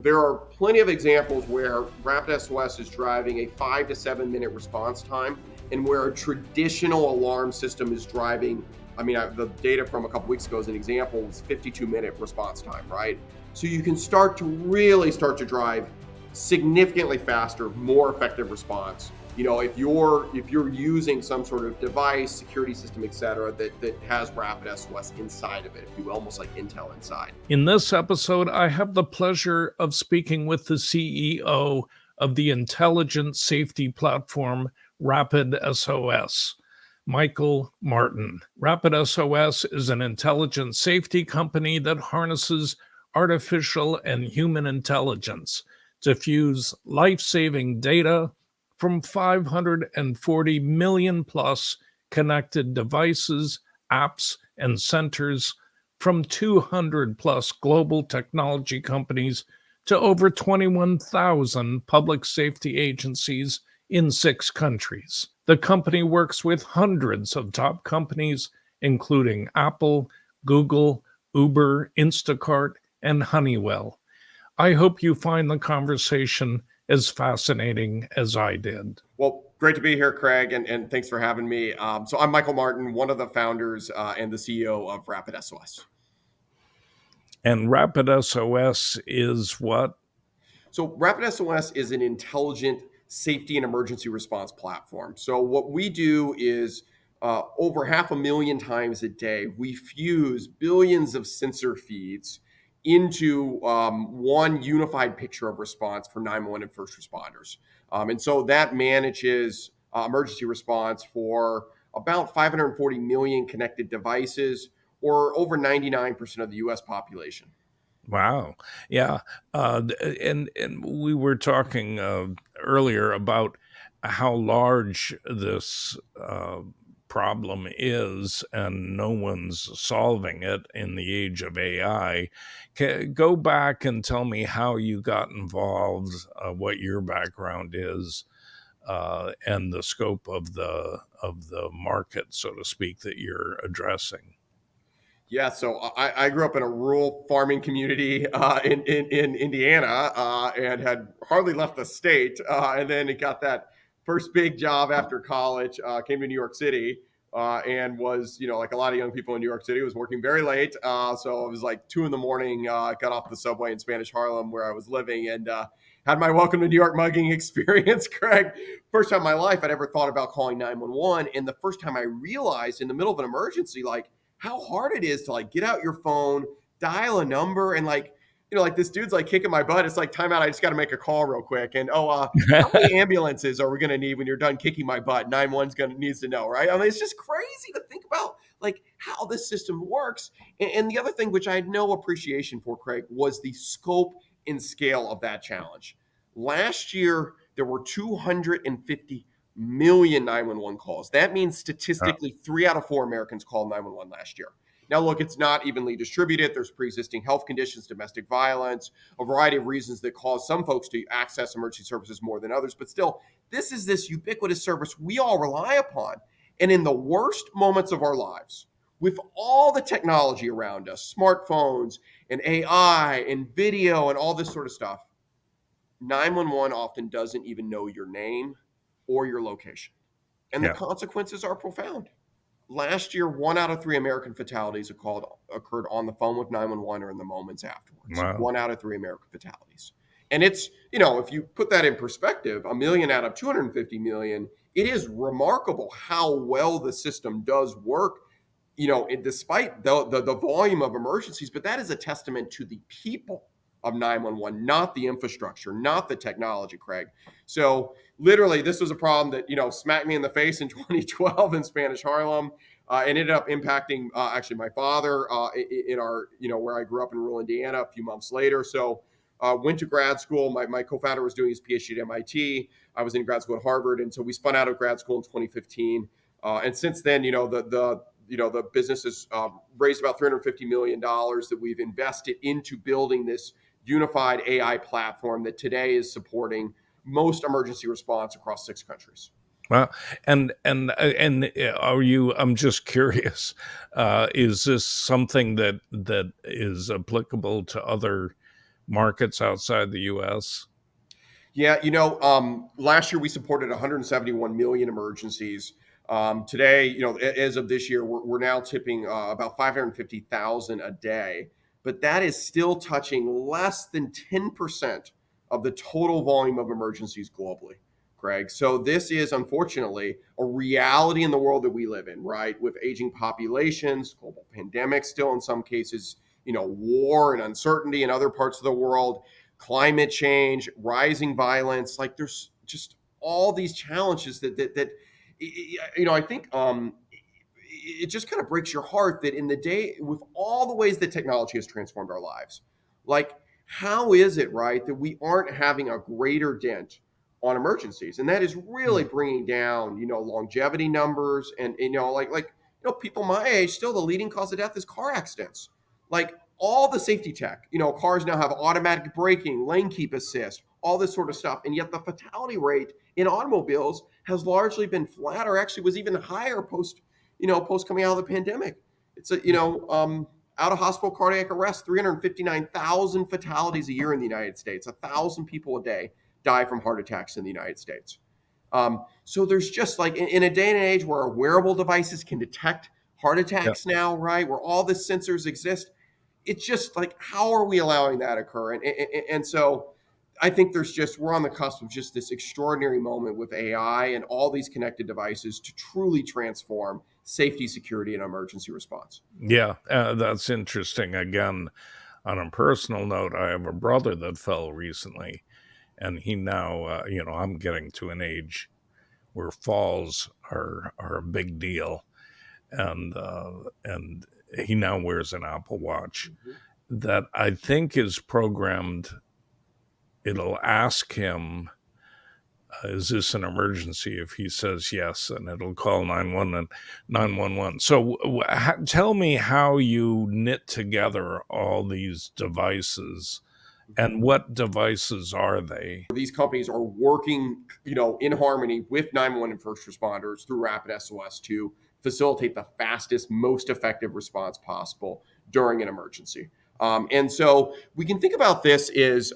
There are plenty of examples where RapidSOS is driving a 5 to 7 minute response time, and where a traditional alarm system is driving. The data from a couple weeks ago as an example is 52-minute response time, right? So you can start to drive significantly faster, more effective response. If you're using some sort of device, security system, et cetera, that has RapidSOS inside of it, if you will, almost like Intel inside. In this episode, I have the pleasure of speaking with the CEO of the intelligent safety platform RapidSOS, Michael Martin. RapidSOS is an intelligent safety company that harnesses artificial and human intelligence to fuse life-saving data from 540 million plus connected devices, apps, and centers from 200 plus global technology companies to over 21,000 public safety agencies in 6 countries. The company works with hundreds of top companies, including Apple, Google, Uber, Instacart, and Honeywell. I hope you find the conversation as fascinating as I did. Well, great to be here, Craig, and thanks for having me. So I'm Michael Martin, one of the founders and the CEO of RapidSOS. And RapidSOS is what? So RapidSOS is an intelligent safety and emergency response platform. So what we do is over 500,000 times a day, we fuse billions of sensor feeds into one unified picture of response for 911 and first responders. And so that manages emergency response for about 540 million connected devices, or over 99% of the US population. Wow. Yeah. And we were talking earlier about how large this problem is, and no one's solving it in the age of AI. Go back and tell me how you got involved, what your background is, and the scope of the market, so to speak, that you're addressing. Yeah, so I grew up in a rural farming community in Indiana, and had hardly left the state. And then it got that first big job after college, came to New York City, and was, like a lot of young people in New York City, was working very late. So it was like 2 a.m, got off the subway in Spanish Harlem where I was living, and had my welcome to New York mugging experience, Craig. First time in my life I'd ever thought about calling 911. And the first time I realized in the middle of an emergency, like, how hard it is to like get out your phone, dial a number, and like this dude's like kicking my butt. It's like, time out, I just got to make a call real quick. And how many ambulances are we going to need when you're done kicking my butt? 911's needs to know, right? It's just crazy to think about like how this system works. And the other thing, which I had no appreciation for, Craig, was the scope and scale of that challenge. Last year, there were 250 million 911 calls. That means statistically 3 out of 4 Americans called 911 last year. Now, look, it's not evenly distributed. There's pre-existing health conditions, domestic violence, a variety of reasons that cause some folks to access emergency services more than others. But still, this is this ubiquitous service we all rely upon. And in the worst moments of our lives, with all the technology around us, smartphones and AI and video and all this sort of stuff, 911 often doesn't even know your name or your location. And the Yeah. consequences are profound. Last year, 1 out of 3 American fatalities occurred on the phone with 911 or in the moments afterwards. Wow. 1 out of 3 American fatalities. And it's, if you put that in perspective, a million out of 250 million, it is remarkable how well the system does work, despite the volume of emergencies. But that is a testament to the people of 911, not the infrastructure, not the technology, Craig. So literally, this was a problem that, smacked me in the face in 2012 in Spanish Harlem. And ended up impacting actually my father in our, where I grew up in rural Indiana a few months later. So went to grad school. My co-founder was doing his PhD at MIT. I was in grad school at Harvard. And so we spun out of grad school in 2015. And since then, the business has raised about $350 million that we've invested into building this unified AI platform that today is supporting most emergency response across 6 countries. Well, and are you? I'm just curious. Is this something that is applicable to other markets outside the US? Yeah, last year we supported 171 million emergencies. Today, as of this year, we're now tipping about 550,000 a day, but that is still touching less than 10% of the total volume of emergencies globally, Craig. So this is unfortunately a reality in the world that we live in, right? With aging populations, global pandemics still in some cases, war and uncertainty in other parts of the world, climate change, rising violence. Like there's just all these challenges that I think it just kind of breaks your heart that in the day with all the ways that technology has transformed our lives, like how is it right that we aren't having a greater dent on emergencies, and that is really bringing down longevity numbers, and people my age still the leading cause of death is car accidents. Like all the safety tech, cars now have automatic braking, lane keep assist, all this sort of stuff. And yet the fatality rate in automobiles has largely been flat or actually was even higher post coming out of the pandemic. It's out of hospital cardiac arrest, 359,000 fatalities a year in the United States. 1,000 people a day die from heart attacks in the United States. So there's just like in a day and age where our wearable devices can detect heart Yeah. attacks now, right? Where all the sensors exist, it's just like, how are we allowing that occur? And so I think we're on the cusp of just this extraordinary moment with AI and all these connected devices to truly transform safety, security, and emergency response. Yeah, that's interesting. Again, on a personal note, I have a brother that fell recently, and he now, I'm getting to an age where falls are a big deal, and he now wears an Apple Watch Mhm. that I think is programmed. It'll ask him, "Is this an emergency?" If he says yes, and it'll call 911. So, tell me how you knit together all these devices, and what devices are they? These companies are working, in harmony with 911 and first responders through RapidSOS to facilitate the fastest, most effective response possible during an emergency. And so we can think about this as,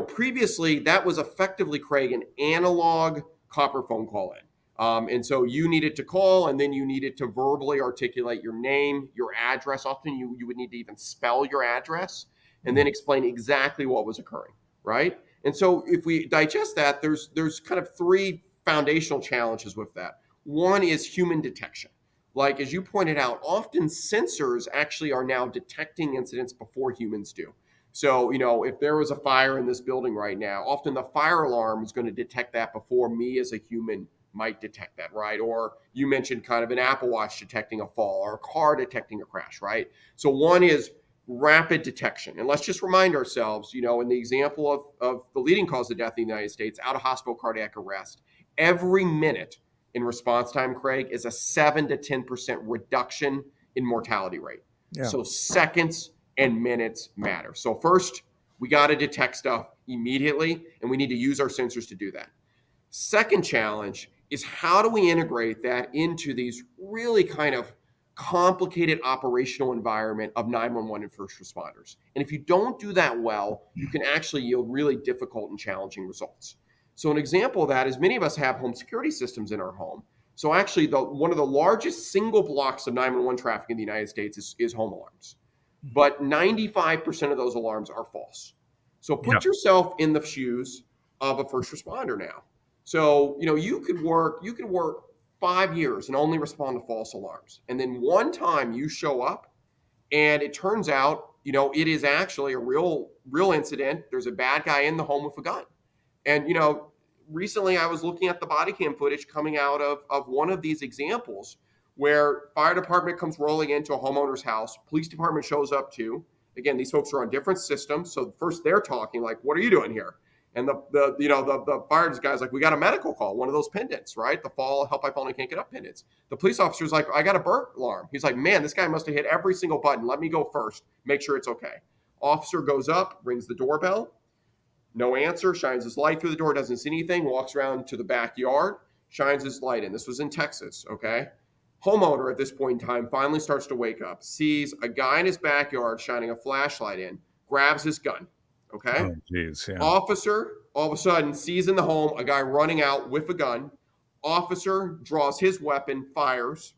previously that was effectively, Craig, an analog copper phone call in. And so you needed to call and then you needed to verbally articulate your name, your address. Often you would need to even spell your address and then explain exactly what was occurring, right? And so if we digest that, there's kind of three foundational challenges with that. One is human detection. Like as you pointed out, often sensors actually are now detecting incidents before humans do. So, if there was a fire in this building right now, often the fire alarm is going to detect that before me as a human might detect that, right? Or you mentioned kind of an Apple Watch detecting a fall or a car detecting a crash, right? So one is rapid detection. And let's just remind ourselves, in the example of the leading cause of death in the United States, out of hospital cardiac arrest, every minute in response time, Craig, is a 7 to 10% reduction in mortality rate. Yeah. So seconds and minutes matter. So first, we got to detect stuff immediately, and we need to use our sensors to do that. Second challenge is how do we integrate that into these really kind of complicated operational environment of 911 and first responders. And if you don't do that well, you can actually yield really difficult and challenging results. So an example of that is many of us have home security systems in our home. So actually one of the largest single blocks of 911 traffic in the United States is home alarms. But 95% of those alarms are false. So Yeah. put yourself in the shoes of a first responder now. So, you could work 5 years and only respond to false alarms. And then one time you show up and it turns out, it is actually a real incident. There's a bad guy in the home with a gun. And, recently I was looking at the body cam footage coming out of one of these examples where fire department comes rolling into a homeowner's house, police department shows up too. Again, these folks are on different systems. So first they're talking like, what are you doing here? And the fire guy's like, we got a medical call, one of those pendants, right? The fall, help I fallen, can't get up pendants. The police officer's like, I got a burnt alarm. He's like, man, this guy must have hit every single button. Let me go first, make sure it's okay. Officer goes up, rings the doorbell, no answer, shines his light through the door, doesn't see anything, walks around to the backyard, shines his light in. This was in Texas, okay? Homeowner at this point in time finally starts to wake up, sees a guy in his backyard shining a flashlight in, grabs his gun, Okay. Oh, geez. Yeah. Officer all of a sudden sees in the home a guy running out with a gun. Officer draws his weapon, fires,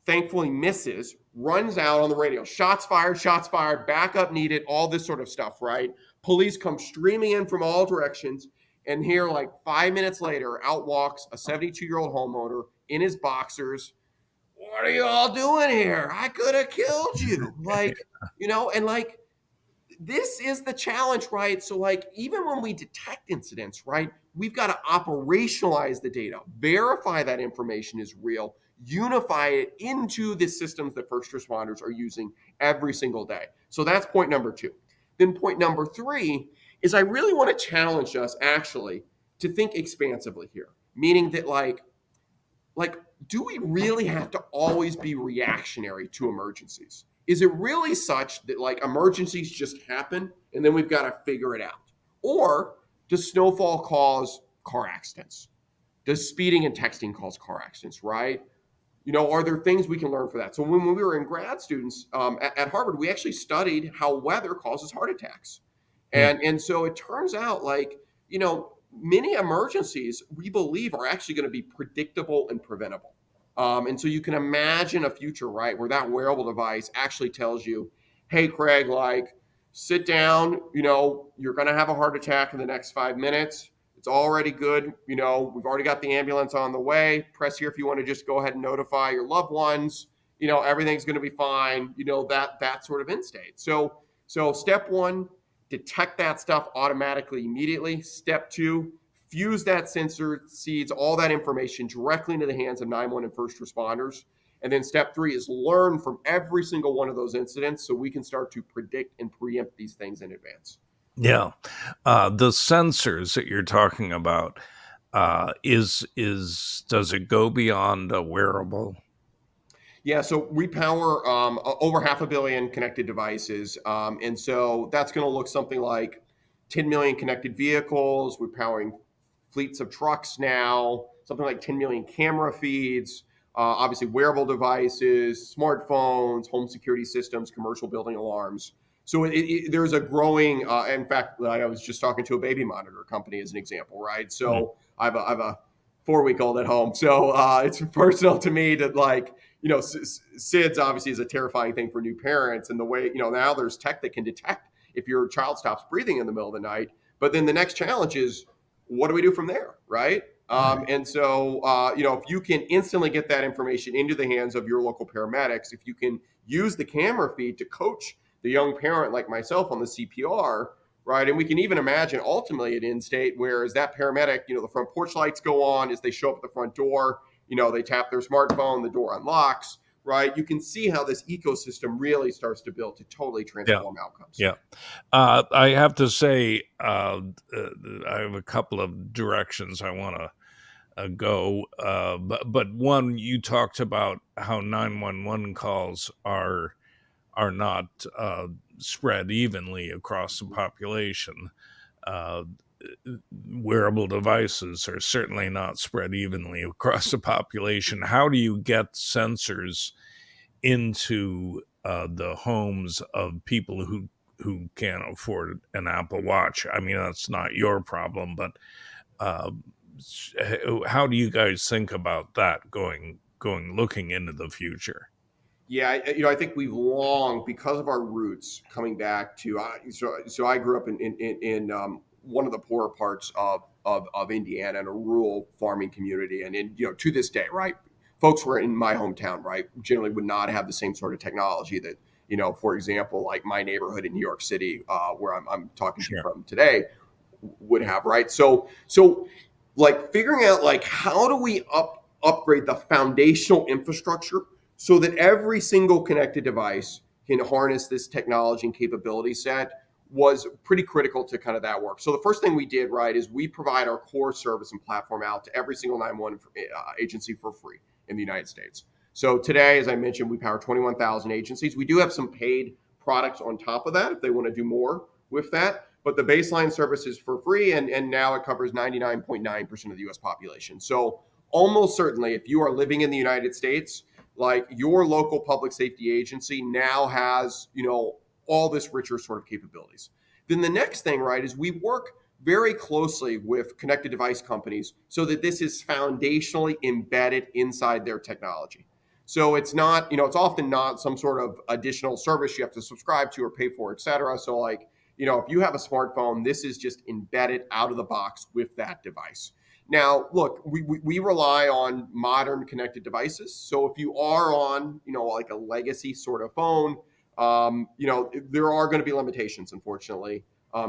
thankfully misses, runs out on the radio. Shots fired, backup needed, all this sort of stuff, right? Police come streaming in from all directions. And here, like 5 minutes later, out walks a 72-year-old homeowner in his boxers. What are you all doing here? I could have killed you. And like, this is the challenge, right? So, like, even when we detect incidents, right, we've got to operationalize the data, verify that information is real, unify it into the systems that first responders are using every single day. So, that's point number two. Then, point number three is I really want to challenge us actually to think expansively here, meaning that, like, do we really have to always be reactionary to emergencies? Is it really such that like emergencies just happen and then we've got to figure it out? Or does snowfall cause car accidents? Does speeding and texting cause car accidents, right? Are there things we can learn for that? So when we were in grad students at Harvard, we actually studied how weather causes heart attacks. Hmm. And so it turns out like, many emergencies we believe are actually going to be predictable and preventable. And so you can imagine a future, right, where that wearable device actually tells you, hey, Craig, like, sit down, you're going to have a heart attack in the next 5 minutes. It's already good. We've already got the ambulance on the way. Press here if you want to just go ahead and notify your loved ones. Everything's going to be fine. That sort of end state. So step one, detect that stuff automatically immediately. Step two, fuse that sensor, seeds all that information directly into the hands of 911 and first responders. And then step three is learn from every single one of those incidents so we can start to predict and preempt these things in advance. Yeah. The sensors that you're talking about, is does it go beyond a wearable? Yeah, so we power over 500 million connected devices. And so that's going to look something like 10 million connected vehicles. We're powering fleets of trucks now, something like 10 million camera feeds, obviously wearable devices, smartphones, home security systems, commercial building alarms. So there's a growing, in fact, I was just talking to a baby monitor company as an example, right? Hmm. So I have a 4-week-old at home. So it's personal to me that like, SIDS obviously is a terrifying thing for new parents. And the way, now there's tech that can detect if your child stops breathing in the middle of the night. But then the next challenge is, what do we do from there, right? Right. And so, if you can instantly get that information into the hands of your local paramedics, if you can use the camera feed to coach the young parent like myself on the CPR, right? And we can even imagine ultimately at end state, where as that paramedic, the front porch lights go on as they show up at the front door, they tap their smartphone, the door unlocks, right? You can see how this ecosystem really starts to build to totally Yeah. transform outcomes. Yeah. I have to say, I have a couple of directions I want to go. But one, you talked about how 911 calls are not spread evenly across the population. Uh, Wearable devices are certainly not spread evenly across the population. How do you get sensors into the homes of people who can't afford an Apple Watch? I mean, that's not your problem, but uh, how do you guys think about that looking into the future? Yeah, I think we've long, because of our roots, coming back to. So I grew up in one of the poorer parts of Indiana, in a rural farming community, and to this day, right, folks who are in my hometown, right, generally would not have the same sort of technology that for example, like my neighborhood in New York City, where I'm talking to you Sure. from today, would have, right? So like figuring out like how do we upgrade the foundational infrastructure so that every single connected device can harness this technology and capability set was pretty critical to kind of that work. So the first thing we did, right, is we provide our core service and platform out to every single 911 agency for free in the United States. So today, as I mentioned, we power 21,000 agencies. We do have some paid products on top of that if they want to do more with that. But the baseline service is for free, and now it covers 99.9% of the US population. So almost certainly, if you are living in the United States, like your local public safety agency now has, all this richer sort of capabilities. Then the next thing, right, is we work very closely with connected device companies so that this is foundationally embedded inside their technology. So it's not, it's often not some sort of additional service you have to subscribe to or pay for, et cetera. So like, if you have a smartphone, this is just embedded out of the box with that device. Now, look, we rely on modern connected devices. So if you are on, like a legacy sort of phone, there are going to be limitations, unfortunately,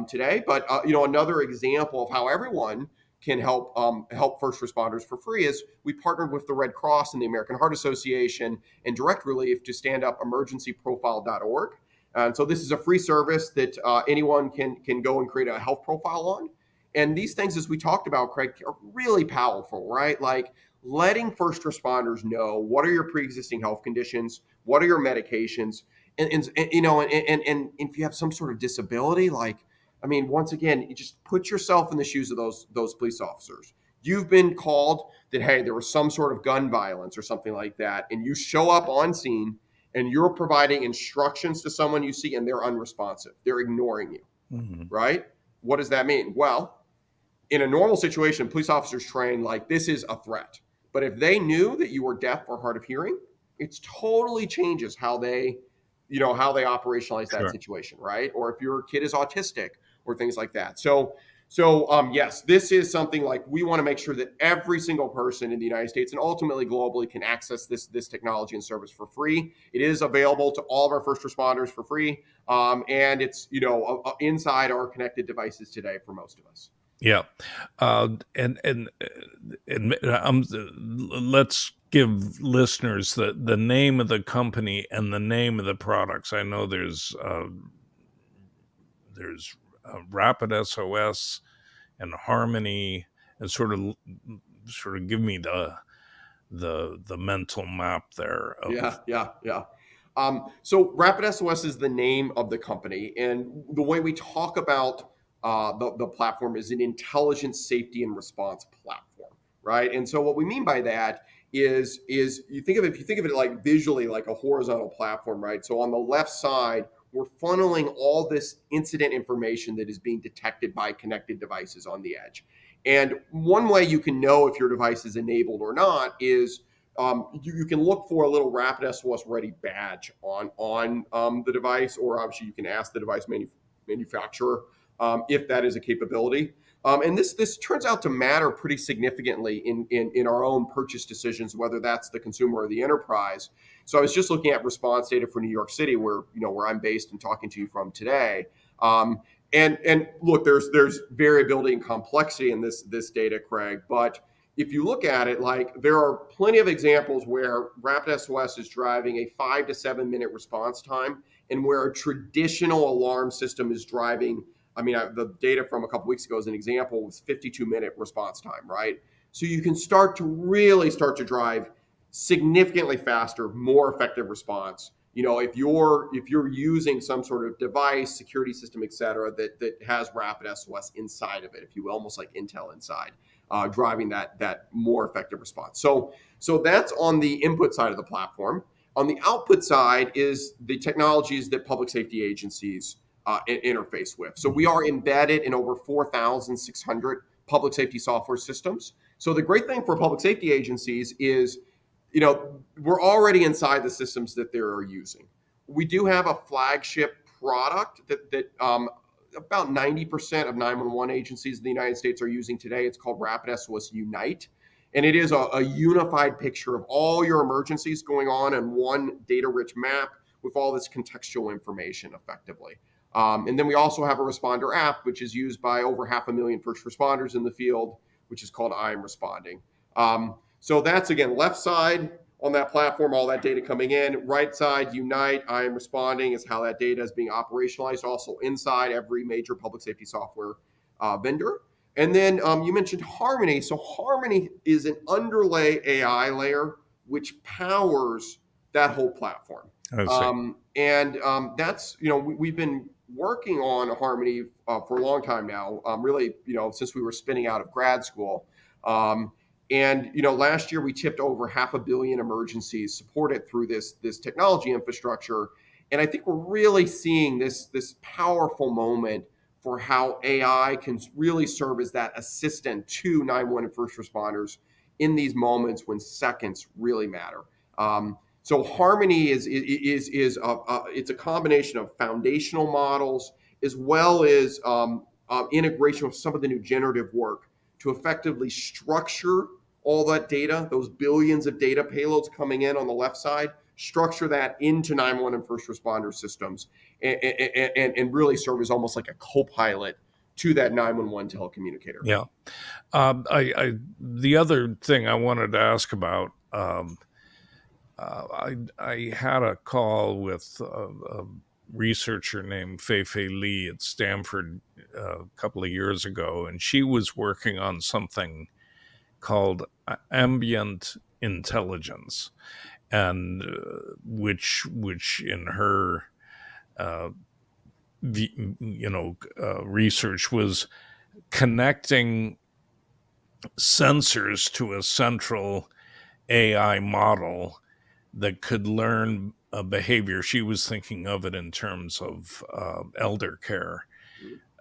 today. But another example of how everyone can help first responders for free is we partnered with the Red Cross and the American Heart Association and Direct Relief to stand up emergencyprofile.org. And so this is a free service that anyone can go and create a health profile on. And these things, as we talked about, Craig, are really powerful, right? Like letting first responders know what are your pre-existing health conditions, what are your medications, and if you have some sort of disability, like, I mean, once again, you just put yourself in the shoes of those police officers. You've been called that, hey, there was some sort of gun violence or something like that, and you show up on scene and you're providing instructions to someone you see and they're unresponsive. They're ignoring you, right? What does that mean? Well, in a normal situation, police officers train like this is a threat. But if they knew that you were deaf or hard of hearing, it totally changes how they operationalize that Sure. situation, right? Or if your kid is autistic or things like that. So yes, this is something like we want to make sure that every single person in the United States and ultimately globally can access this technology and service for free. It is available to all of our first responders for free, and it's inside our connected devices today for most of us. Yeah, and let's give listeners the name of the company and the name of the products. I know there's RapidSOS and Harmony, and sort of give me the mental map there. Yeah. So RapidSOS is the name of the company, and the way we talk about the platform is an intelligence, safety, and response platform, right? And so what we mean by that is you think of it, if you think of it like visually like a horizontal platform, right? So on the left side, we're funneling all this incident information that is being detected by connected devices on the edge. And one way you can know if your device is enabled or not is you can look for a little RapidSOS ready badge on the device, or obviously you can ask the device manufacturer if that is a capability. And this turns out to matter pretty significantly in our own purchase decisions, whether that's the consumer or the enterprise. So I was just looking at response data for New York City, where I'm based and talking to you from today. And look, there's variability and complexity in this data, Craig, but if you look at it, like there are plenty of examples where RapidSOS is driving a 5 to 7 minute response time, and where a traditional alarm system is driving. I mean, the data from a couple weeks ago as an example was 52-minute response time, right? So you can start to drive significantly faster, more effective response. If you're using some sort of device, security system, et cetera, that has RapidSOS inside of it, if you will, almost like Intel inside. Driving that more effective response. So that's on the input side of the platform. On the output side is the technologies that public safety agencies interface with. So we are embedded in over 4,600 public safety software systems. So the great thing for public safety agencies is, we're already inside the systems that they're using. We do have a flagship product that about 90% of 911 agencies in the United States are using today. It's called RapidSOS Unite. And it is a unified picture of all your emergencies going on in one data-rich map with all this contextual information effectively. And then we also have a responder app, which is used by over 500,000 first responders in the field, which is called I Am Responding. So that's, again, left side on that platform, all that data coming in. Right side, Unite, I Am Responding is how that data is being operationalized, also inside every major public safety software vendor. And then you mentioned Harmony. So Harmony is an underlay AI layer which powers that whole platform. That's, we've been working on Harmony for a long time now, really, since we were spinning out of grad school. And last year we tipped over 500 million emergencies supported through this technology infrastructure. And I think we're really seeing this powerful moment for how AI can really serve as that assistant to 911 and first responders in these moments when seconds really matter. So Harmony it's a combination of foundational models as well as integration with some of the new generative work to effectively structure all that data, those billions of data payloads coming in on the left side, structure that into 911 and first responder systems, and really serve as almost like a co-pilot to that 911 telecommunicator. Yeah. The other thing I wanted to ask about, I had a call with a researcher named Fei Li at Stanford a couple of years ago, and she was working on something called ambient intelligence, and which in her uh, research was connecting sensors to a central AI model that could learn a behavior. She was thinking of it in terms of elder care,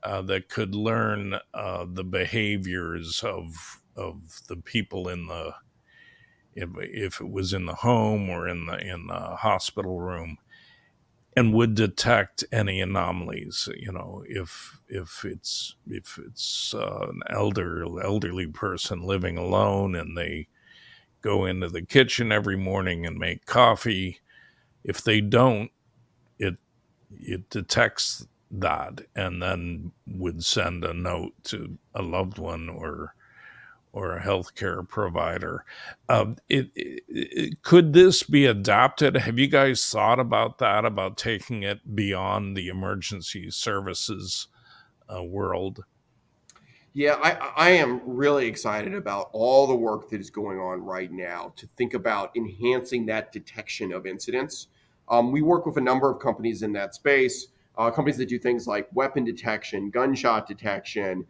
that could learn the behaviors of the people in the, if it was in the home or in the hospital room, and would detect any anomalies. If it's an elderly person living alone and they go into the kitchen every morning and make coffee, if they don't, it it detects that and then would send a note to a loved one or a healthcare provider. Could this be adapted? Have you guys thought about that, about taking it beyond the emergency services world? Yeah, I am really excited about all the work that is going on right now to think about enhancing that detection of incidents. We work with a number of companies in that space, companies that do things like weapon detection, gunshot detection,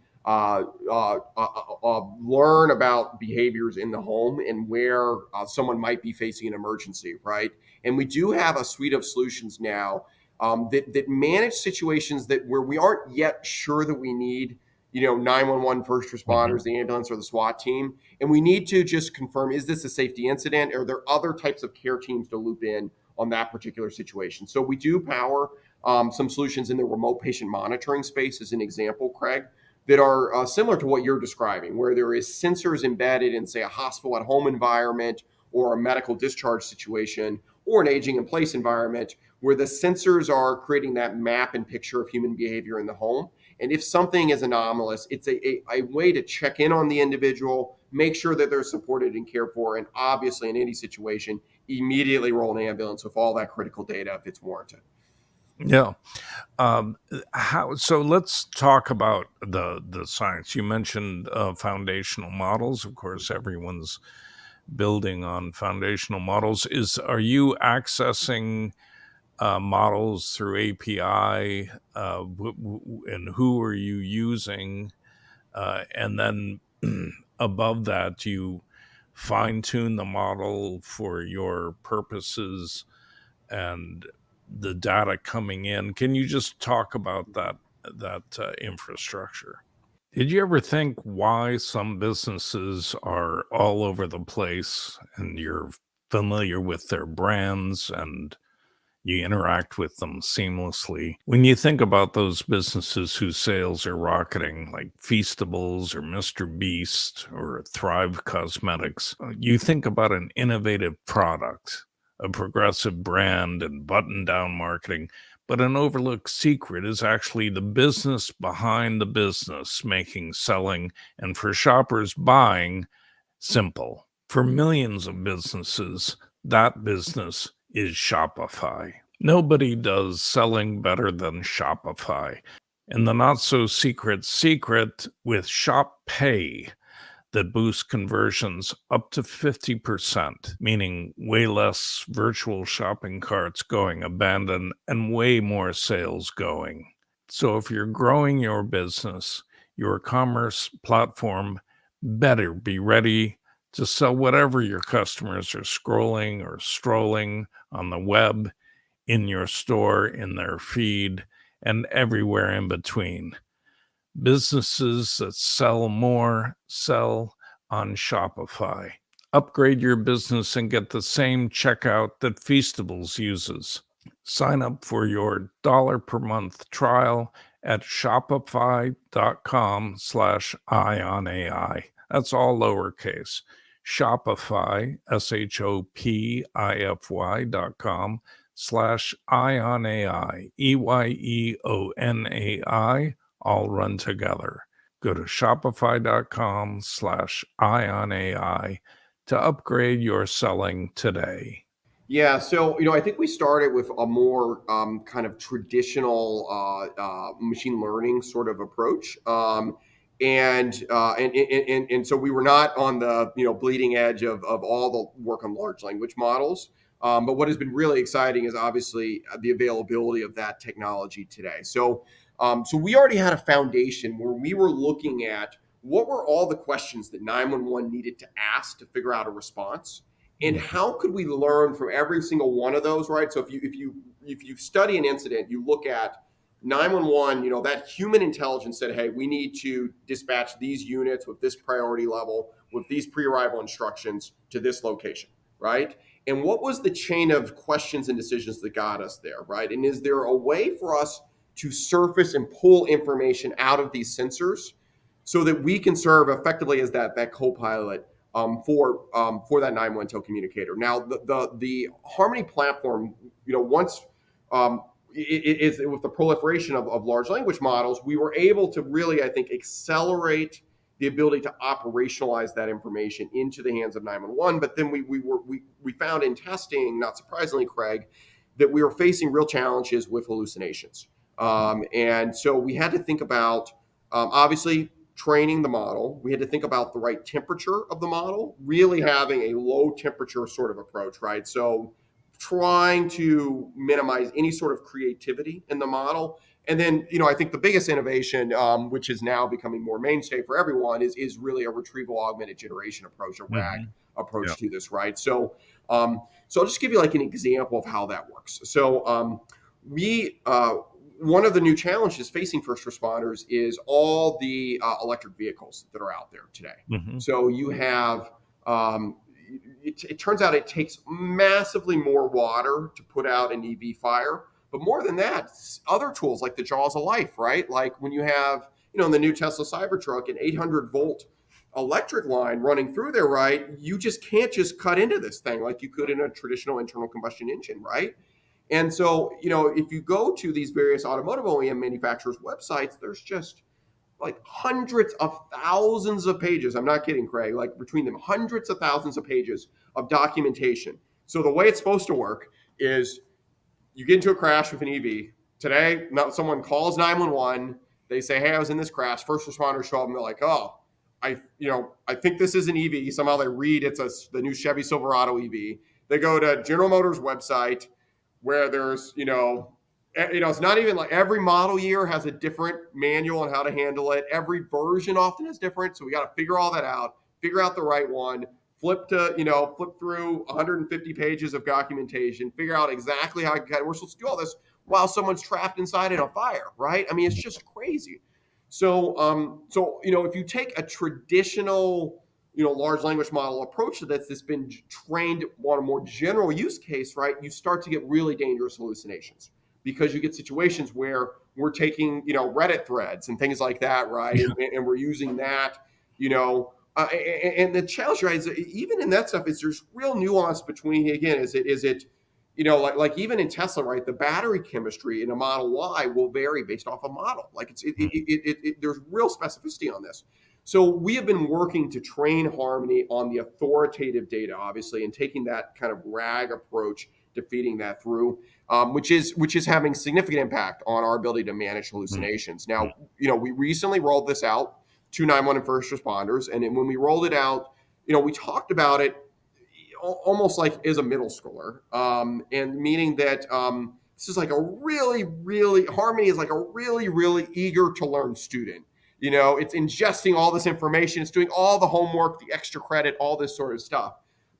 learn about behaviors in the home and where someone might be facing an emergency, right? And we do have a suite of solutions now that manage situations that where we aren't yet sure that we need 911 first Mhm. responders, the ambulance, or the SWAT team. And we need to just confirm, is this a safety incident? Or are there other types of care teams to loop in on that particular situation? So we do power some solutions in the remote patient monitoring space, as an example, Craig, that are similar to what you're describing, where there is sensors embedded in, say, a hospital at home environment or a medical discharge situation or an aging in place environment, where the sensors are creating that map and picture of human behavior in the home. And if something is anomalous, it's a way to check in on the individual, make sure that they're supported and cared for, and obviously, in any situation, immediately roll an ambulance with all that critical data if it's warranted. Yeah. How? So let's talk about the science. You mentioned foundational models. Of course, everyone's building on foundational models. Are you accessing models through API? And who are you using? And then above that, you fine tune the model for your purposes and the data coming in. Can you just talk about that infrastructure? Did you ever think why some businesses are all over the place and you're familiar with their brands and you interact with them seamlessly? When you think about those businesses whose sales are rocketing, like Feastables or Mr. Beast or Thrive Cosmetics, you think about an innovative product, a progressive brand, and button down marketing. But an overlooked secret is actually the business behind the business, making selling and for shoppers buying simple. For millions of businesses, that business is Shopify. Nobody does selling better than Shopify. And the not so secret with Shop Pay that boosts conversions up to 50%, meaning way less virtual shopping carts going abandoned and way more sales going. So if you're growing your business, your commerce platform better be ready to sell whatever your customers are scrolling or strolling on the web, in your store, in their feed, and everywhere in between. Businesses that sell more sell on Shopify. Upgrade your business and get the same checkout that Feastables uses. Sign up for your $1 per month trial at shopify.com/ionai. That's all lowercase. Shopify, shopify.com/ionai, EYEONAI, all run together. Go to shopify.com/ionai to upgrade your selling today. Yeah, so I think we started with a more kind of traditional machine learning sort of approach, and so we were not on the bleeding edge of all the work on large language models. But what has been really exciting is obviously the availability of that technology today. So we already had a foundation where we were looking at what were all the questions that 911 needed to ask to figure out a response, and how could we learn from every single one of those, right? So if you study an incident, you look at 911, that human intelligence said, hey, we need to dispatch these units with this priority level, with these pre-arrival instructions to this location, right? And what was the chain of questions and decisions that got us there, right? And is there a way for us to surface and pull information out of these sensors so that we can serve effectively as that co-pilot for that 911 telecommunicator? Now, the Harmony platform, once with the proliferation of large language models, we were able to really, I think, accelerate the ability to operationalize that information into the hands of 911. But then we found in testing, not surprisingly, Craig, that we were facing real challenges with hallucinations. And so we had to think about, obviously, training the model. We had to think about the right temperature of the model, really having a low temperature sort of approach, right? So trying to minimize any sort of creativity in the model. And then, I think the biggest innovation, which is now becoming more mainstay for everyone, is really a retrieval augmented generation approach, a RAG approach to this, right? So I'll just give you like an example of how that works. So we one of the new challenges facing first responders is all the electric vehicles that are out there today. So you have, it turns out it takes massively more water to put out an EV fire. But more than that, other tools like the jaws of life, right? Like when you have, in the new Tesla Cybertruck, an 800-volt electric line running through there, right? You just can't just cut into this thing like you could in a traditional internal combustion engine, right? And so, if you go to these various automotive OEM manufacturers' websites, there's just like hundreds of thousands of pages. I'm not kidding, Craig, like between them, hundreds of thousands of pages of documentation. So the way it's supposed to work is you get into a crash with an EV. Today, someone calls 911. They say, hey, I was in this crash. First responders show up and they're like, oh, I think this is an EV. Somehow they read it's the new Chevy Silverado EV. They go to General Motors website where there's, it's not even like every model year has a different manual on how to handle it. Every version often is different. So we got to figure all that out, figure out the right one, flip through 150 pages of documentation, figure out exactly how we're supposed to do all this while someone's trapped inside in a fire, right? I mean, it's just crazy. So if you take a traditional large language model approach to this that's been trained on a more general use case, right, you start to get really dangerous hallucinations because you get situations where we're taking Reddit threads and things like that, right, and we're using that, and the challenge, right, is even in that stuff is there's real nuance between, again, is it like even in Tesla, right, the battery chemistry in a Model Y will vary based off a model. Like there's real specificity on this. So we have been working to train Harmony on the authoritative data, obviously, and taking that kind of RAG approach to feeding that through, which is having significant impact on our ability to manage hallucinations. Now, we recently rolled this out to 911 and first responders, and when we rolled it out, we talked about it almost like as a middle schooler, and meaning that this is like a really, really, Harmony is like a really, really eager to learn student. It's ingesting all this information, it's doing all the homework, the extra credit, all this sort of stuff.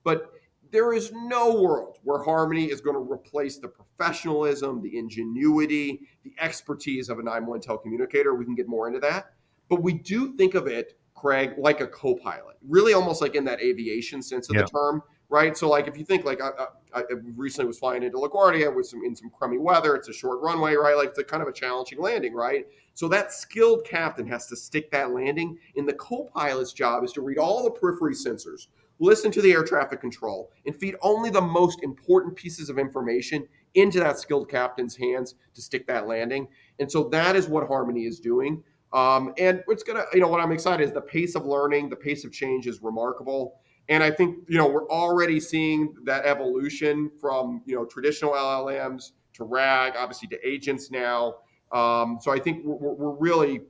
But there is no world where Harmony is going to replace the professionalism, the ingenuity, the expertise of a 911 telecommunicator. We can get more into that. but we do think of it, Craig, like a co-pilot, really almost like in that aviation sense of the Yeah. term, right? So like if you think like I recently was flying into LaGuardia with in some crummy weather, it's a short runway, right? Like it's a kind of a challenging landing, right? So that skilled captain has to stick that landing, and the co-pilot's job is to read all the periphery sensors, listen to the air traffic control, and feed only the most important pieces of information into that skilled captain's hands to stick that landing. And so that is what Harmony is doing. And what's gonna, what I'm excited is the pace of learning, the pace of change is remarkable. And I think, we're already seeing that evolution from, traditional LLMs to RAG, obviously to agents now. So I think we're really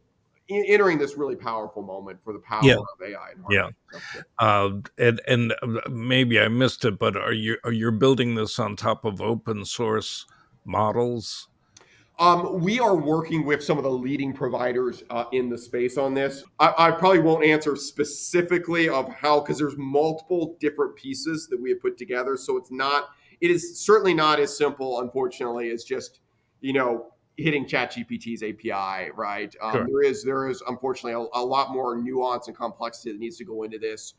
entering this really powerful moment for the power Yeah. of AI and Yeah. Harmony. So, yeah. And maybe I missed it, but are you building this on top of open source models? We are working with some of the leading providers in the space on this. I probably won't answer specifically of how, because there's multiple different pieces that we have put together. So it is certainly not as simple, unfortunately, as just, hitting ChatGPT's API, right? Sure. There is unfortunately a lot more nuance and complexity that needs to go into this,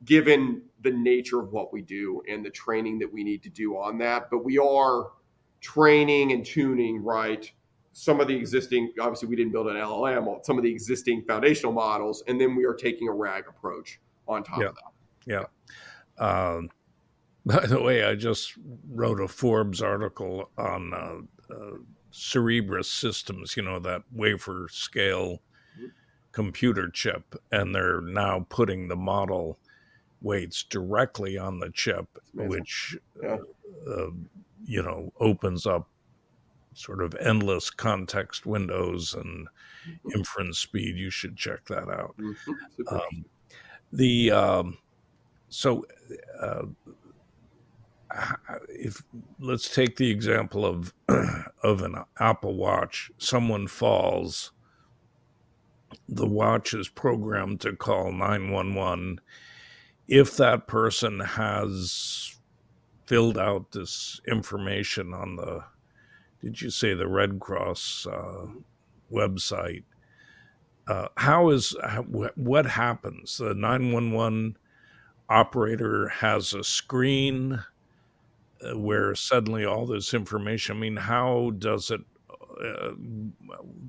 given the nature of what we do and the training that we need to do on that. But we are training and tuning, right? Some of the existing, obviously, we didn't build an LLM, some of the existing foundational models, and then we are taking a RAG approach on top Yeah. of that. Yeah. Um, by the way, I just wrote a Forbes article on Cerebrus systems, that wafer scale Yeah. computer chip, and they're now putting the model weights directly on the chip, It's amazing. which Yeah. uh, opens up sort of endless context windows and Mhm. inference speed. You should check that out. Mhm. Super Um, interesting. the so uh, if let's take the example of of an Apple Watch. Someone falls, the watch is programmed to call 911. If that person has filled out this information on the, did you say the Red Cross Mhm. website? What happens? The 911 operator has a screen Mhm. where suddenly all this information. I mean, how does it? Uh,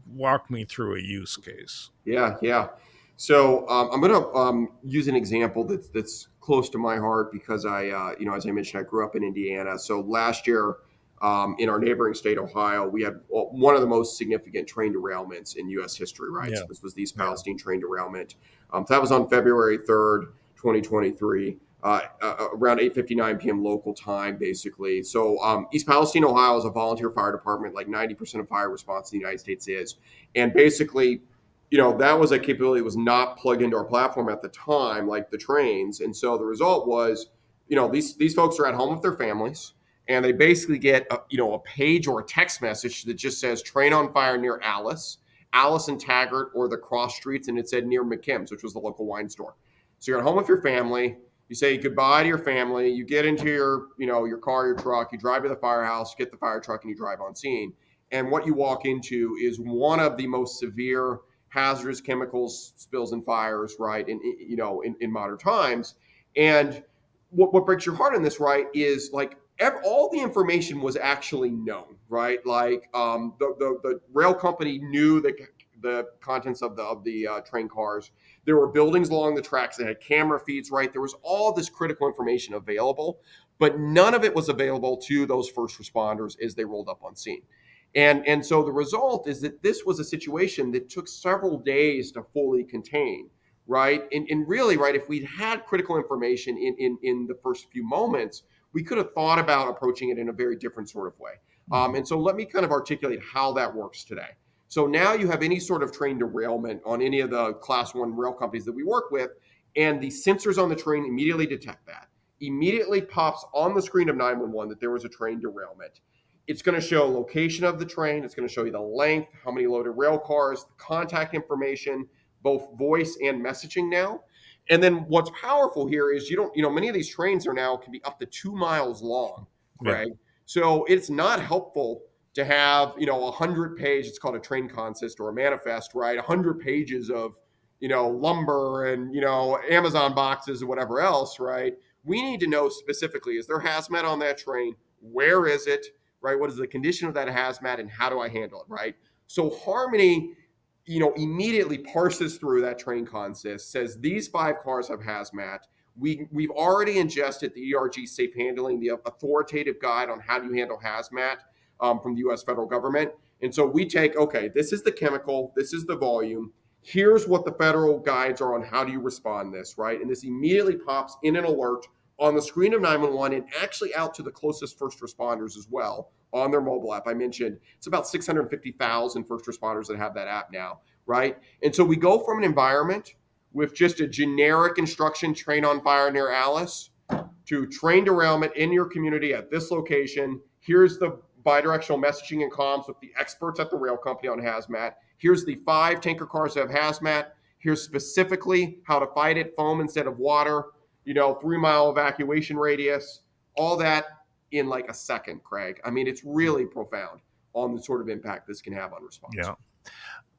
Walk me through a use case. Yeah, yeah. So I'm going to use an example that's close to my heart because as I mentioned, I grew up in Indiana. So last year, in our neighboring state, Ohio, we had one of the most significant train derailments in U.S. history. Right, Yeah, so this was the East yeah, Palestine train derailment. So that was on February 3rd, 2023. Around 8:59 p.m. local time, basically. So East Palestine, Ohio, is a volunteer fire department. Like 90% of fire response in the United States is, and basically, that was a capability that was not plugged into our platform at the time, like the trains. And so the result was, these folks are at home with their families, and they basically get a page or a text message that just says train on fire near Alice and Taggart, or the cross streets, and it said near McKim's, which was the local wine store. So you're at home with your family. You say goodbye to your family. You get into your car, your truck. You drive to the firehouse, get the fire truck, and you drive on scene. And what you walk into is one of the most severe hazardous chemicals spills and fires, right? In modern times. And what breaks your heart in this, right, is like all the information was actually known, right? Like the rail company knew the contents of the train cars. There were buildings along the tracks that had camera feeds, right? There was all this critical information available, but none of it was available to those first responders as they rolled up on scene. And so the result is that this was a situation that took several days to fully contain, right? And really, right, if we'd had critical information in the first few moments, we could have thought about approaching it in a very different sort of way. mhm, And so let me kind of articulate how that works today. So now you have any sort of train derailment on any of the class one rail companies that we work with, and the sensors on the train immediately detect that. Immediately pops on the screen of 911 that there was a train derailment. It's going to show location of the train. It's going to show you the length, how many loaded rail cars, the contact information, both voice and messaging now. And then what's powerful here is many of these trains are now can be up to 2 miles long, yeah, Craig. So it's not helpful to have, 100 page, it's called a train consist or a manifest, right? 100 pages of, lumber and, Amazon boxes or whatever else, right? We need to know specifically, is there hazmat on that train? Where is it, right? What is the condition of that hazmat and how do I handle it, right? So Harmony, immediately parses through that train consist, says these 5 cars have hazmat. We've already ingested the ERG Safe Handling, the authoritative guide on how do you handle hazmat from the U.S. federal government. And so we take, okay, this is the chemical, this is the volume. Here's what the federal guides are on how do you respond this, right? And this immediately pops in an alert on the screen of 911 and actually out to the closest first responders as well on their mobile app. I mentioned it's about 650,000 first responders that have that app now, right? And so we go from an environment with just a generic instruction, train on fire near Alice, to train derailment in your community at this location. Here's the bidirectional messaging and comms with the experts at the rail company on hazmat. Here's the 5 tanker cars that have hazmat. Here's specifically how to fight it, foam instead of water, 3-mile evacuation radius, all that in like a second, Craig. I mean, it's really profound on the sort of impact this can have on response. Yeah.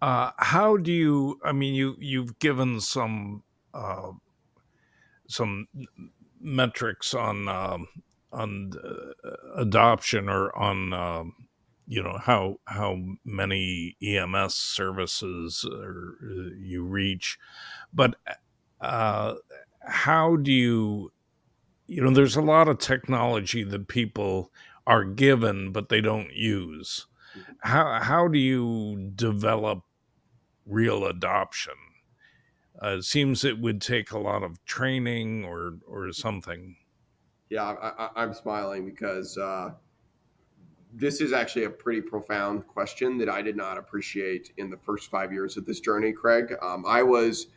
How do you? I mean, you've given some metrics on adoption or on how many EMS services you reach, but how do you? There's a lot of technology that people are given but they don't use. How do you develop real adoption? It seems it would take a lot of training or something. Yeah, I'm smiling because this is actually a pretty profound question that I did not appreciate in the first 5 years of this journey, Craig. I was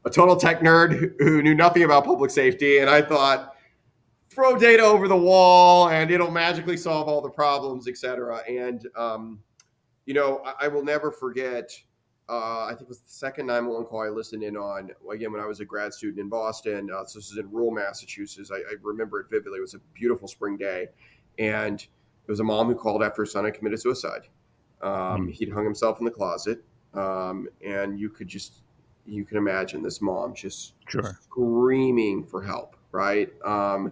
a total tech nerd who knew nothing about public safety, and I thought, throw data over the wall and it'll magically solve all the problems, et cetera. And, I will never forget, I think it was the second 911 call I listened in on, again, when I was a grad student in Boston. So this is in rural Massachusetts. I remember it vividly. It was a beautiful spring day. And it was a mom who called after her son had committed suicide. He'd hung himself in the closet. And you can imagine this mom just screaming for help, right? I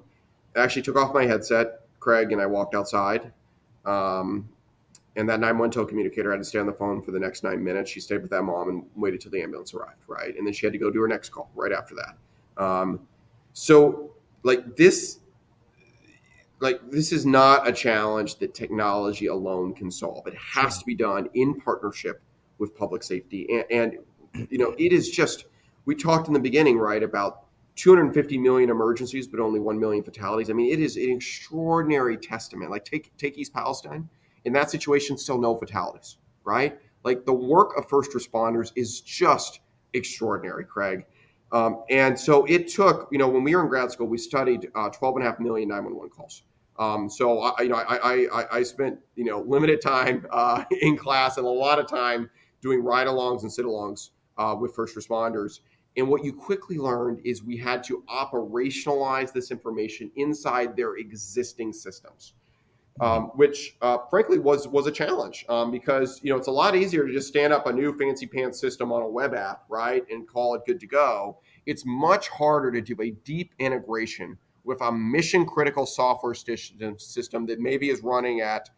actually took off my headset, Craig, and I walked outside. And that 911 telecommunicator had to stay on the phone for the next 9 minutes. She stayed with that mom and waited till the ambulance arrived, right? And then she had to go do her next call right after that. So this is not a challenge that technology alone can solve. It has to be done in partnership with public safety. And it is just, we talked in the beginning, right, about 250 million emergencies, but only 1 million fatalities. I mean, it is an extraordinary testament. Like take East Palestine. In that situation, still no fatalities, right? Like the work of first responders is just extraordinary, Craig. And so it took, when we were in grad school, we studied 12.5 million 911 calls. So I spent limited time in class and a lot of time doing ride-alongs and sit-alongs with first responders. And what you quickly learned is we had to operationalize this information inside their existing systems. Which frankly was a challenge because it's a lot easier to just stand up a new fancy pants system on a web app, right, and call it good to go. It's much harder to do a deep integration with a mission critical software system that maybe is running at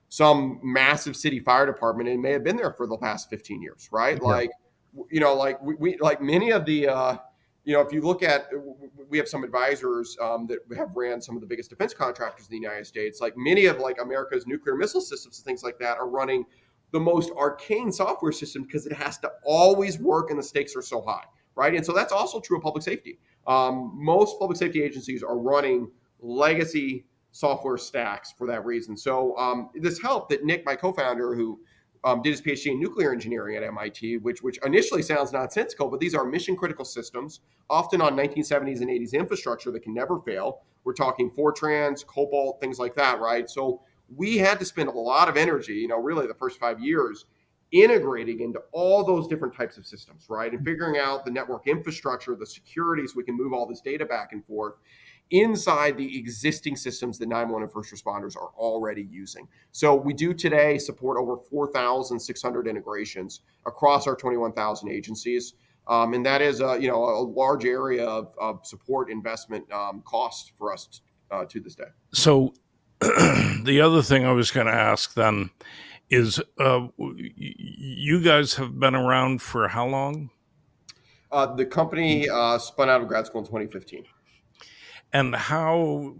some massive city fire department and may have been there for the past 15 years, right? Yeah. We like many of the if you look at, we have some advisors that have ran some of the biggest defense contractors in the United States. Like many of America's nuclear missile systems and things like that are running the most arcane software system because it has to always work and the stakes are so high, right? And so that's also true of public safety. Most public safety agencies are running legacy software stacks for that reason. So this helped that Nick, my co-founder, who did his PhD in nuclear engineering at MIT, which initially sounds nonsensical, but these are mission critical systems, often on 1970s and 80s infrastructure that can never fail. We're talking Fortrans, Cobalt, things like that, right? So we had to spend a lot of energy, really the first 5 years, integrating into all those different types of systems, right? And figuring out the network infrastructure, the security, so we can move all this data back and forth. inside the existing systems that 911 and first responders are already using. So we do today support over 4,600 integrations across our 21,000 agencies. And that is a large area of support investment cost for us to this day. So the other thing I was going to ask then is you guys have been around for how long? The company spun out of grad school in 2015. And how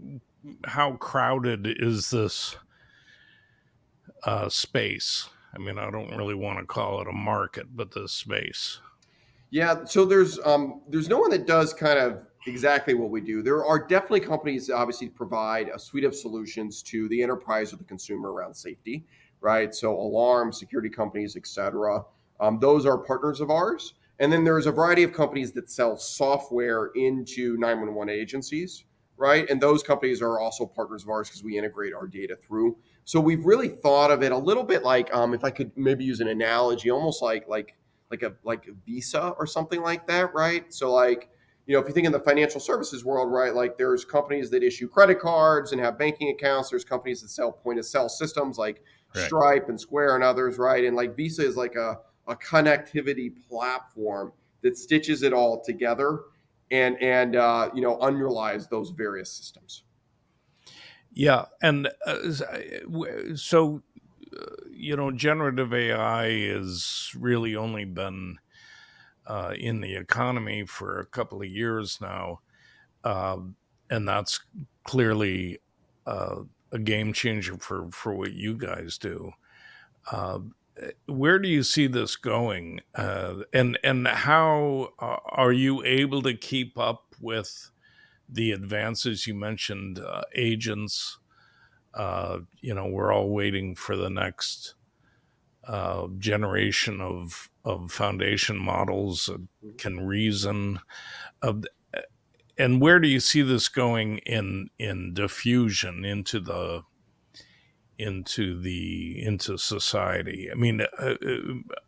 crowded is this space? I mean, I don't really want to call it a market, but this space. Yeah, so there's no one that does kind of exactly what we do. There are definitely companies that obviously provide a suite of solutions to the enterprise or the consumer around safety, right? So alarms, security companies, et cetera. Those are partners of ours. And then there's a variety of companies that sell software into 911 agencies, right? And those companies are also partners of ours because we integrate our data through. So we've really thought of it a little bit like, if I could maybe use an analogy, almost like a Visa or something like that, right? So like, if you think in the financial services world, right, like there's companies that issue credit cards and have banking accounts. There's companies that sell point of sale systems like Right. Stripe and Square and others, right? And like Visa is like a connectivity platform that stitches it all together and underlies those various systems. Yeah, and so generative AI has really only been in the economy for a couple of years now, and that's clearly a game changer for what you guys do. Uh, where do you see this going, and how are you able to keep up with the advances? You mentioned agents. We're all waiting for the next generation of foundation models that can reason. Uh, and where do you see this going in diffusion into society? I mean,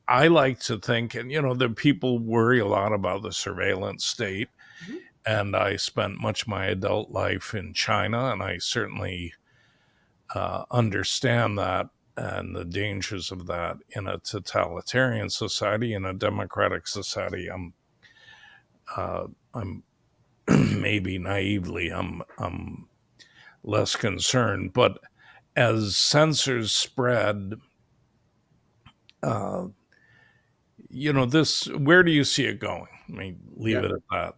I like to think, and that people worry a lot about the surveillance state. Mhm. And I spent much of my adult life in China, and I certainly understand that and the dangers of that in a totalitarian society. In a democratic society, I'm maybe naively, I'm less concerned. But as sensors spread, uh, this, where do you see it going? Let me leave Yeah. it at that.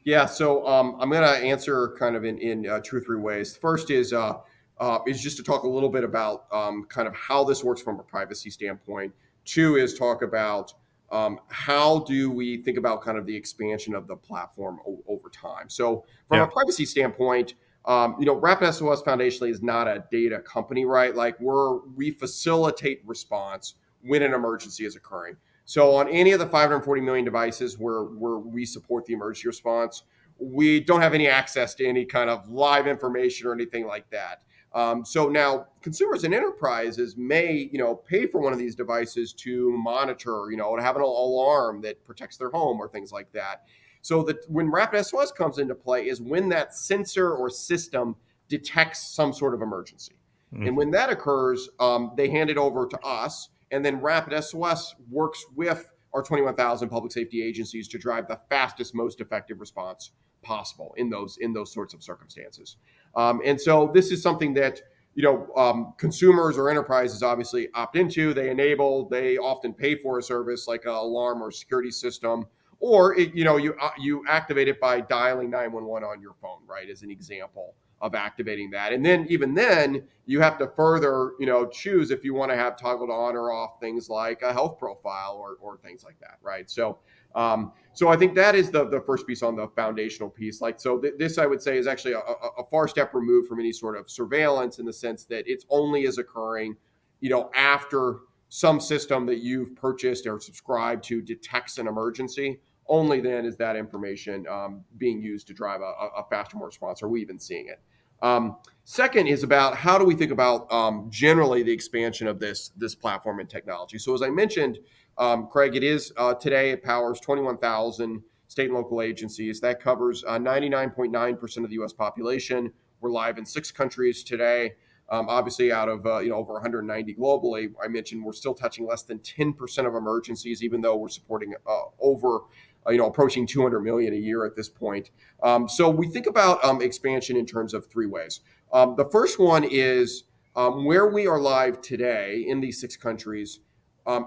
Yeah, so I'm going to answer kind of in two or three ways. The first is just to talk a little bit about kind of how this works from a privacy standpoint. Two is talk about how do we think about kind of the expansion of the platform over time. So from Yeah. a privacy standpoint, RapidSOS foundationally is not a data company, right? Like we facilitate response when an emergency is occurring. So on any of the 540 million devices where we support the emergency response, we don't have any access to any kind of live information or anything like that. So now consumers and enterprises may, pay for one of these devices to monitor, to have an alarm that protects their home or things like that. So that when RapidSOS comes into play is when that sensor or system detects some sort of emergency. Mm. And when that occurs, they hand it over to us, and then RapidSOS works with our 21,000 public safety agencies to drive the fastest, most effective response possible in those sorts of circumstances. And so this is something that consumers or enterprises obviously opt into. They enable. They often pay for a service like an alarm or security system, or you activate it by dialing 911 on your phone, right? As an example of activating that. And then even then you have to further, choose if you want to have toggled on or off things like a health profile or things like that. Right. So I think that is the first piece on the foundational piece. Like, so this I would say is actually a far step removed from any sort of surveillance in the sense that it's only is occurring, after some system that you've purchased or subscribed to detects an emergency. Only then is that information being used to drive a faster, more response. Are we even seeing it? Second is about how do we think about generally the expansion of this platform and technology. So as I mentioned, Craig, it is today it powers 21,000 state and local agencies. That covers 99.9% of the U.S. population. We're live in 6 countries today. Obviously, out of over 190 globally, I mentioned we're still touching less than 10% of emergencies, even though we're supporting over approaching 200 million a year at this point. So we think about expansion in terms of 3 ways. The first one is where we are live today in these 6 countries.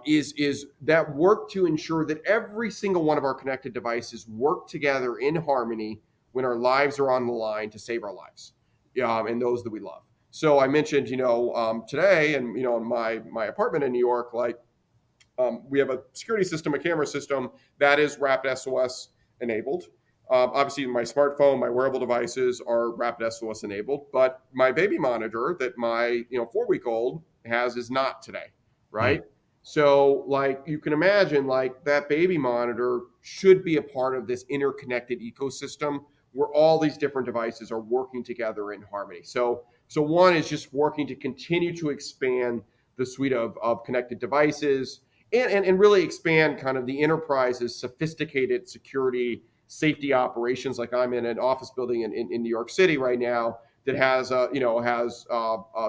Is that work to ensure that every single one of our connected devices work together in harmony when our lives are on the line to save our lives, and those that we love. So I mentioned, today, and in my apartment in New York, we have a security system, a camera system that is RapidSOS enabled. Obviously, my smartphone, my wearable devices are RapidSOS enabled, but my baby monitor that my 4-week-old has is not today, right? So, you can imagine, that baby monitor should be a part of this interconnected ecosystem where all these different devices are working together in harmony. So one is just working to continue to expand the suite of connected devices and really expand kind of the enterprise's sophisticated security safety operations. Like I'm in an office building in New York City right now that has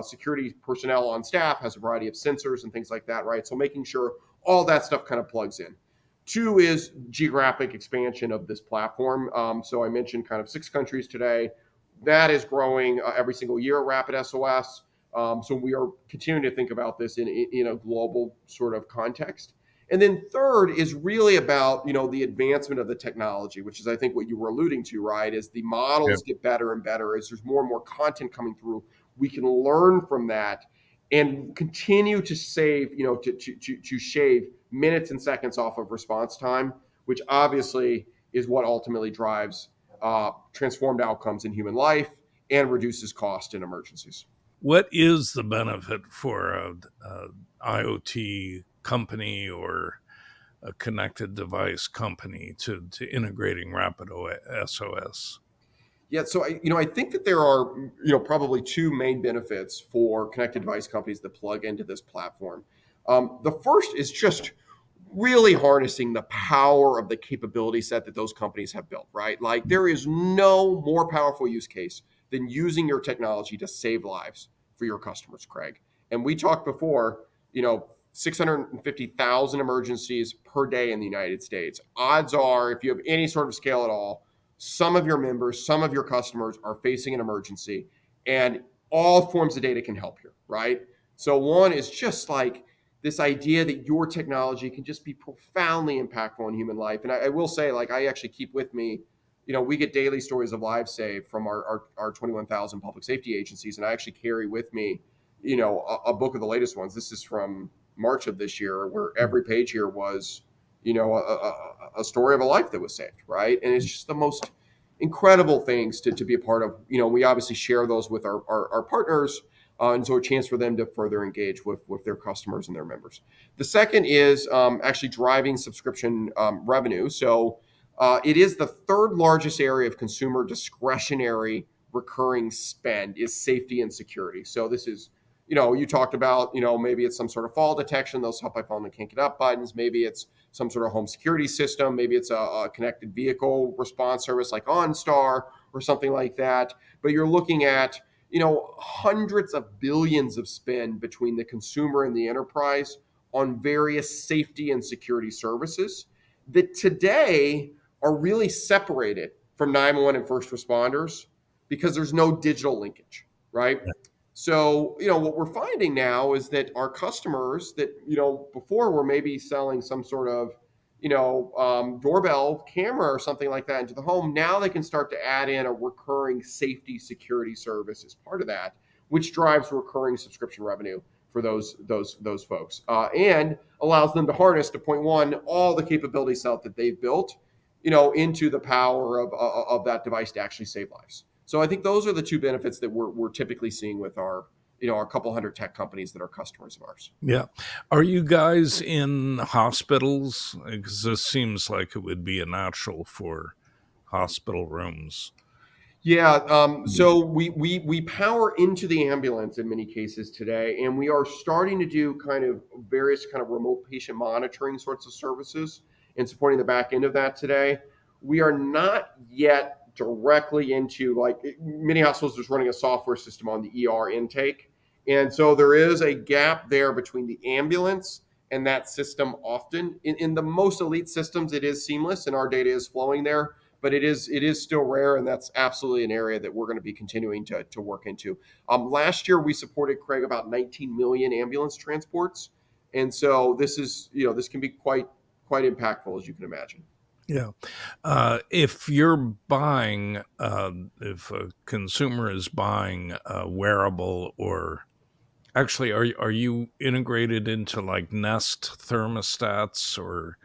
security personnel on staff, has a variety of sensors and things like that, right? So making sure all that stuff kind of plugs in. 2 is geographic expansion of this platform. So I mentioned kind of 6 countries today. That is growing every single year at RapidSOS. So we are continuing to think about this in a global sort of context. And then 3rd is really about, the advancement of the technology, which is, I think, what you were alluding to, right? As the models get better and better, as there's more and more content coming through, we can learn from that and continue to save, to shave minutes and seconds off of response time, which obviously is what ultimately drives transformed outcomes in human life and reduces cost in emergencies. What is the benefit for a IoT company or a connected device company to integrating RapidSOS? Yeah, so I think that there are probably 2 main benefits for connected device companies that plug into this platform. The first is just really harnessing the power of the capability set that those companies have built, right? There is no more powerful use case than using your technology to save lives for your customers, Craig. And we talked before, 650,000 emergencies per day in the United States. Odds are, if you have any sort of scale at all, some of your members, some of your customers are facing an emergency, and all forms of data can help here, right? So one is just this idea that your technology can just be profoundly impactful on human life. And I will say, I actually keep with me, we get daily stories of lives saved from our 21,000 public safety agencies. And I actually carry with me, a book of the latest ones. This is from March of this year, where every page here was, a story of a life that was saved, right? And it's just the most incredible things to be a part of. We obviously share those with our partners, and so a chance for them to further engage with their customers and their members. The second is actually driving subscription revenue. So it is the 3rd largest area of consumer discretionary recurring spend is safety and security. So this is, you talked about, maybe it's some sort of fall detection, those help by phone and can't get up buttons. Maybe it's some sort of home security system. Maybe it's a connected vehicle response service like OnStar or something like that. But you're looking at, hundreds of billions of spend between the consumer and the enterprise on various safety and security services that today are really separated from 911 and first responders because there's no digital linkage, right? So, what we're finding now is that our customers that, before were maybe selling some sort of, doorbell camera or something like that into the home, now they can start to add in a recurring safety security service as part of that, which drives recurring subscription revenue for those folks, and allows them to harness, to point one, all the capability set that they've built, into the power of that device to actually save lives. So I think those are the 2 benefits that we're typically seeing with our couple hundred tech companies that are customers of ours. Yeah. Are you guys in hospitals? Because this seems like it would be a natural for hospital rooms. Yeah. So we power into the ambulance in many cases today, and we are starting to do kind of various kind of remote patient monitoring sorts of services and supporting the back end of that today. we are not yet directly into, like, many hospitals just running a software system on the ER intake. And so there is a gap there between the ambulance and that system often. In the most elite systems, it is seamless and our data is flowing there, but it is still rare, and that's absolutely an area that we're going to be continuing to work into. Last year, we supported, Craig, about 19 million ambulance transports. And so this can be quite impactful, as you can imagine. Yeah. If you're buying, if a consumer is buying a wearable, or actually, are you integrated into like Nest thermostats or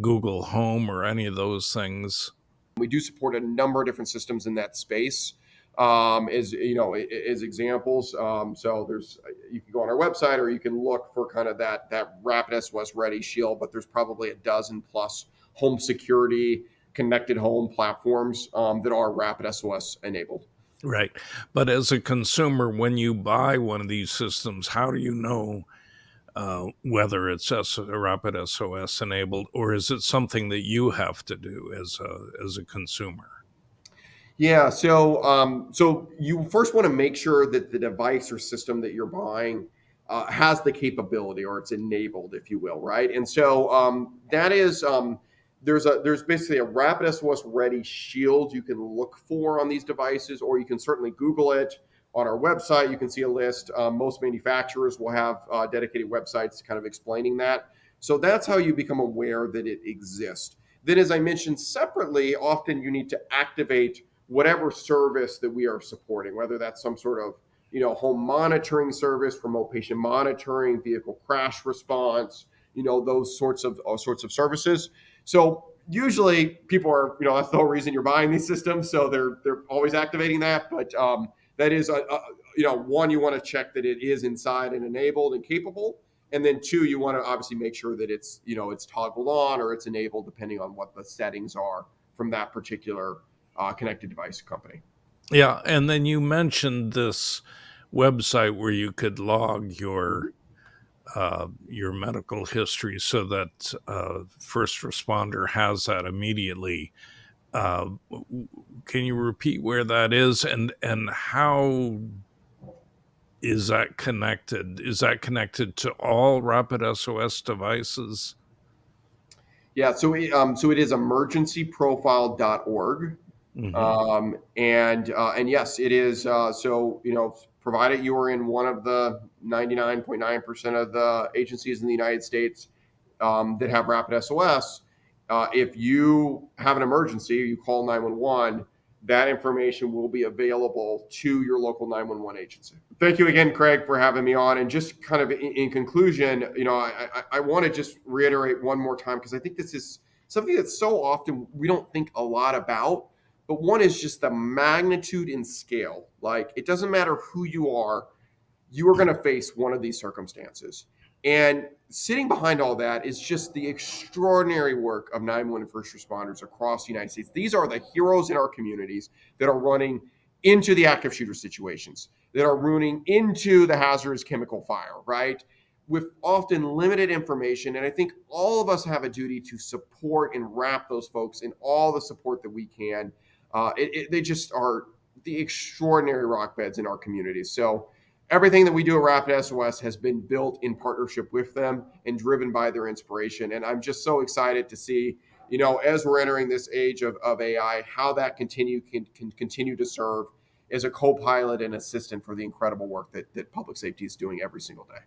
Google Home or any of those things? We do support a number of different systems in that space, as as examples. So you can go on our website, or you can look for kind of that RapidSOS Ready Shield. But there's probably a dozen plus home security connected home platforms that are RapidSOS enabled. Right. But as a consumer, when you buy one of these systems, how do you know whether it's Rapid SOS enabled, or is it something that you have to do as a consumer? Yeah, so you first want to make sure that the device or system that you're buying has the capability, or it's enabled, if you will, right? And so that is there's basically a RapidSOS Ready Shield you can look for on these devices, or you can certainly Google it. On our website, you can see a list. Most manufacturers will have dedicated websites kind of explaining that. So that's how you become aware that it exists. Then, as I mentioned separately, often you need to activate whatever service that we are supporting, whether that's some sort of home monitoring service, remote patient monitoring, vehicle crash response, those sorts of services. So usually people are, that's the whole reason you're buying these systems, so they're always activating that. But that is one, you want to check that it is inside and enabled and capable. And then two, you want to obviously make sure that it's toggled on or it's enabled depending on what the settings are from that particular connected device company. Yeah, and then you mentioned this website where you could log your medical history so that first responder has that immediately. Uh, can you repeat where that is, and how is that connected? Is that connected to all Rapid SOS devices? Yeah, so it is emergencyprofile.org. Hmm. And yes, it is. So provided you are in one of the 99.9% of the agencies in the United States that have Rapid SOS, if you have an emergency, you call 911. That information will be available to your local 911 agency. Thank you again, Craig, for having me on. And just kind of in conclusion, I want to just reiterate one more time, because I think this is something that so often we don't think a lot about. But one is just the magnitude and scale. Like, it doesn't matter who you are going to face one of these circumstances. And sitting behind all that is just the extraordinary work of 911 first responders across the United States. These are the heroes in our communities that are running into the active shooter situations, that are running into the hazardous chemical fire, right? With often limited information. And I think all of us have a duty to support and wrap those folks in all the support that we can. They just are the extraordinary rock beds in our communities. So everything that we do at Rapid SOS has been built in partnership with them and driven by their inspiration. And I'm just so excited to see, as we're entering this age of AI, how that can continue to serve as a co-pilot and assistant for the incredible work that public safety is doing every single day.